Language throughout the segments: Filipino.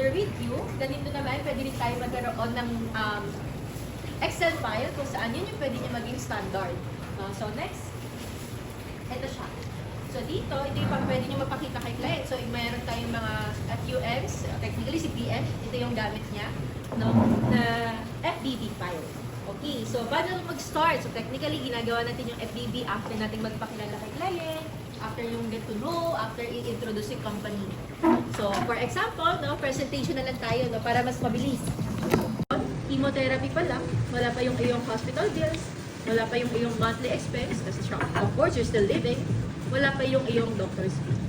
share with you. Ganito naman, pwede rin tayo magkaroon ng Excel file kung saan yun yung pwede niya maging standard. So next, ito siya. So dito, ito yung pwede niyo mapakita kay client. So mayroon tayong mga FUMs, technically si PM, ito yung gamit niya, no, na FBB file. Okay, so paano mag-start? So technically, ginagawa natin yung FBB after natin magpakilala kay client, after yung get to know, after i-introduce yung company. So for example, no, presentation na lang tayo, no, para mas mabilis. Chemotherapy pa lang, wala pa yung iyong hospital bills, wala pa yung iyong monthly expense, kasi of course you're still living, wala pa yung iyong doctor's fee.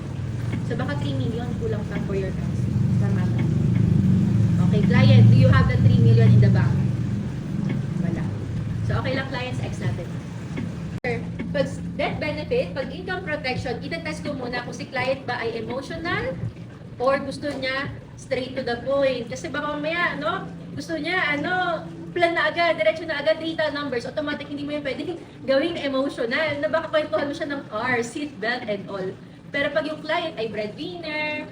So baka 3 million kulang pa for your cancer. Tama ba? Okay, client, do you have the 3 million in the bank? Wala. So okay lang clients, X natin. Pag death benefit, pag income protection, itatest ko muna kung si client ba ay emotional or gusto niya straight to the point. Kasi baka mamaya, no? Gusto niya, plan na agad, diretso na agad, data numbers, automatic, hindi mo yung pwede gawing emotional, na baka kwentuhan mo siya ng car, seat belt, and all. Pero pag yung client ay breadwinner,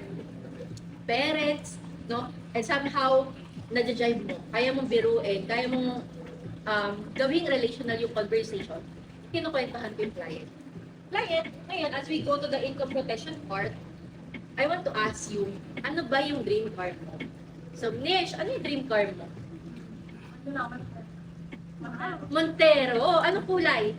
parents, no? And somehow, nadja-jive mo, kaya mong biruin, kaya mong gawing relational yung conversation, kinukwentuhan ko yung client. Client, ngayon, as we go to the income protection part, I want to ask you, ano ba yung dream car mo? So, Nish, ano yung dream car mo? Montero. Oh, anong kulay?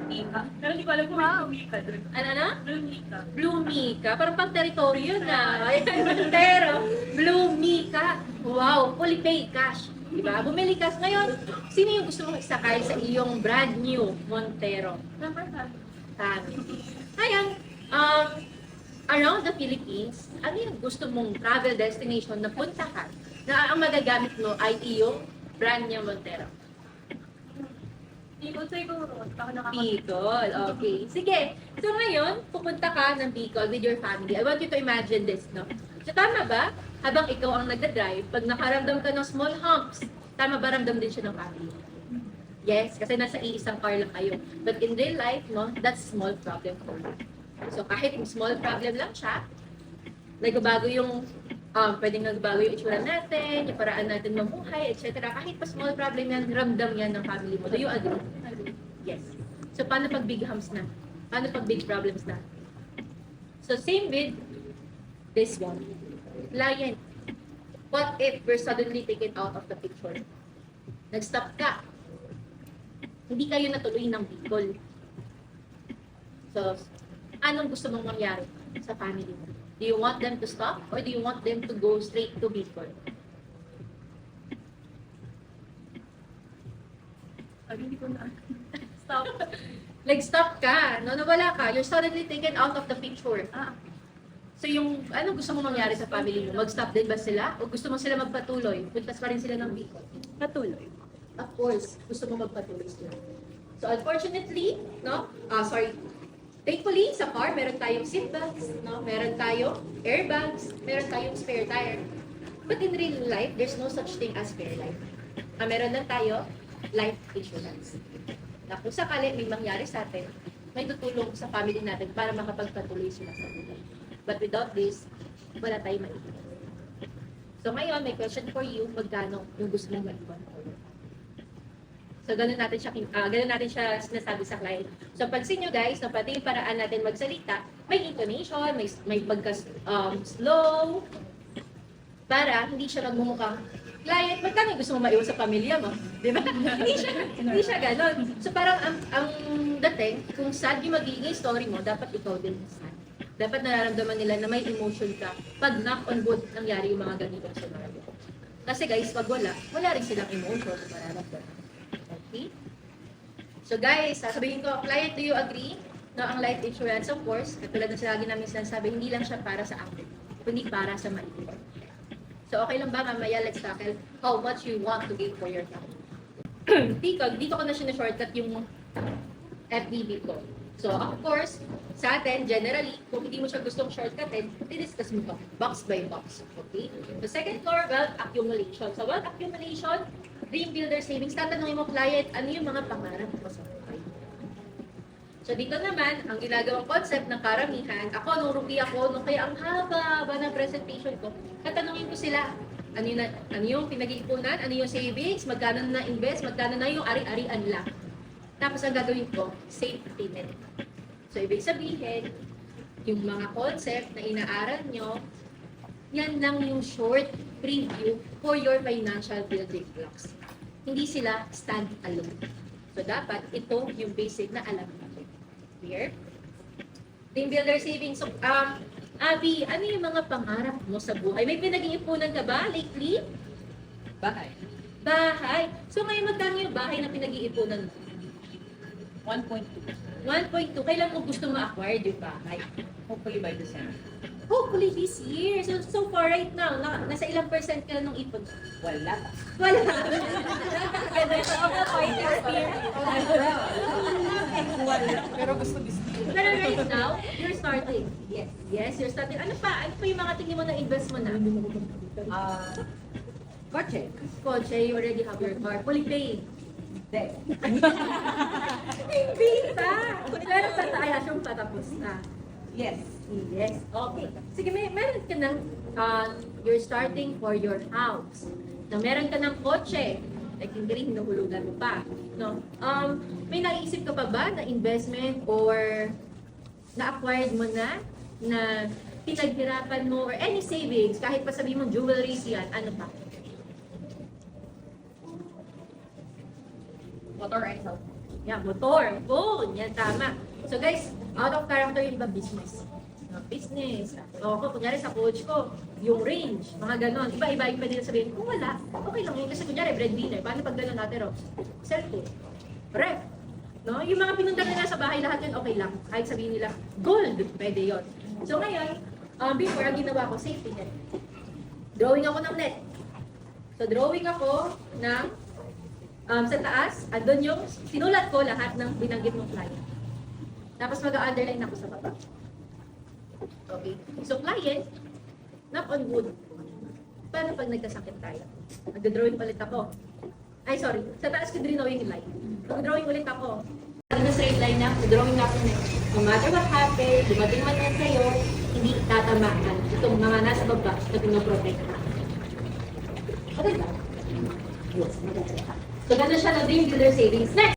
Mika. Pero hindi ko alam kung may Mika doon. Ano na? Blue Mika. Blue Mika. Parang pang teritoryo na. Ayan, Montero. Blue Mika. Wow, fully paid cash. Diba? Bumili ka. Ngayon, sino yung gusto mong isakay sa iyong brand new Montero? Kami. Ngayon, around the Philippines, ano yung gusto mong travel destination na puntahan na ang magagamit mo ay iyong brand new Montero? Bicol siguro. Bicol, okay. Sige. So ngayon, pupunta ka ng Bicol with your family. I want you to imagine this, no? So tama ba? Habang ikaw ang nagda-drive, pag nakaramdam ka ng small humps, tama ba ramdam din siya ng family? Yes, kasi nasa iisang car lang kayo. But in real life, no, that's small problem for you. So kahit small problem lang siya, nagbabago yung pwedeng nagbago yung itsura natin, yung paraan natin mamuhay, etc. Kahit pa small problem yan, ramdam yan ng family mo. Do you agree? Yes. So paano pag big humps na? Paano pag big problems na? So same with this one. Client. What if we're suddenly taken out of the picture? Nag-stop ka. Hindi kayo natuloy ng Bicol. So, anong gusto mong mangyari sa family mo? Do you want them to stop or do you want them to go straight to Bicol? Hindi ko na. Stop. Stop ka, no? Nawala ka. You're suddenly taken out of the picture. So yung, ano gusto mo mangyari sa family mo? Mag-stop din ba sila? O gusto mo sila magpatuloy? Puntas pa rin sila ng Bicol? Patuloy. Of course, gusto mo magpatuloy sila. So unfortunately, no? Thankfully, sa car, meron tayong seatbelts, no? Meron tayong airbags, meron tayong spare tire. But in real life, there's no such thing as spare life. Meron lang tayo life insurance. Na kung sakali may mangyari sa atin, may tutulong sa family natin para makapagpatuloy sila sa buhay. But without this, wala tayong maiwan. So ngayon, may question for you, magkano yung gusto mong maiwan? So ganun natin siya sinasabi sa client. So pansin nyo guys, no, pati yung paraan natin magsalita, may intonation, may slow, para hindi siya magmumukhang, client, magkano yung gusto mo maiwan sa pamilya mo? Di ba? hindi siya ganun. So parang ang dating, kung sad yung magiging story mo, dapat ikaw din sad. Dapat nararamdaman nila na may emotion ka pag knock on wood nangyari yung mga ganitong scenario. Kasi guys, pag wala rin silang emotion na mararamdaman. Okay? So guys, sasabihin ko, client, do you agree? No, ang life insurance, of course, katulad ng lagi namin sinasabi, hindi lang siya para sa akin, kundi para sa maiwan. So okay lang ba mamaya, let's tackle how much you want to give for your family. Dito ko na siya na-shortcut yung FBB ko. So of course, sa atin, generally, kung hindi mo siya gustong shortcutin, i-discuss mo pa, box by box. Okay? So second floor, wealth accumulation. So wealth accumulation, dream builder savings, tatanungin mo client, ano yung mga pangarap mo sa buhay? So dito naman, ang ginagawang concept ng karamihan, ako nung rookie ako, nung kaya ang haba ng presentation ko, tatanungin ko sila, ano yung pinag-iipunan, ano yung savings, magkano na invest, magkano na yung ari-arian lang. Tapos ang gagawin ko, safety net. So ibig sabihin, yung mga concept na inaaral nyo, yan lang yung short preview for your financial building blocks. Hindi sila stand alone. So dapat ito yung basic na alam natin. Clear? Team builder savings. So, Abby, ano yung mga pangarap mo sa buhay? May pinag-iipunan ka ba lately? Bahay. Bahay. So ngayon magkano yung bahay na pinag-iipunan mo? 1.2. 1.2. Kailan mo gusto ma-acquire yung bahay? Hopefully by December. Hopefully this year. So far right now, nasa ilang percent ka na nung ipon? Wala. Wala. Pero gusto gusto. Pero right now, you're starting. Yes. Yes, you're starting. Ano pa? Ano pa yung mga tingin mo na invest mo na? Kotse. Kotse, you already have your car. Fully paid. Hindi. Hindi pa. Pero tatayas yung patapos na. Yes. Yes. Okay. Sige, meron ka ng, you're starting for your house. Na meron ka ng kotse. Like yung galing, hinuhulugan mo pa. No? May naisip ka pa ba na investment or na-acquired mo na pinaghirapan mo or any savings, kahit pa sabihin mo jewelries yan, ano pa? Motor and cell. Yan, motor, phone, yan tama. So guys, out of character yung iba business. Business. O ako, kunyari sa coach ko, yung range, mga ganon. Iba-iba yung pwede na sabihin, kung wala, okay lang yun. Kasi kunyari, breadwinner. Paano pag ganon natin, Rob? Cellphone. Ref. No? Yung mga pinunta nila sa bahay, lahat yun, okay lang. Kahit sabihin nila, gold, pwede yun. So ngayon, before, ang ginawa ko, safety net. Drawing ako ng net. So drawing ako ng sa taas, andun yung sinulat ko lahat ng binanggit mong client. Tapos mag-underline ako sa baba. Okay. So client, knock on wood. Paano pag nagkasakit tayo? Nag-drawing ulit ako. Ay, sorry. Sa taas ko drawing line. Nag-drawing ulit ako. Ano straight line na, drawing na ako na. No matter what happened, dumating man yan sa'yo, hindi tatamaan. Itong mga nasa baba na pinoprotect ka. Maganda? Yes, maganda. So, gano'n siya na dream builder savings. Next!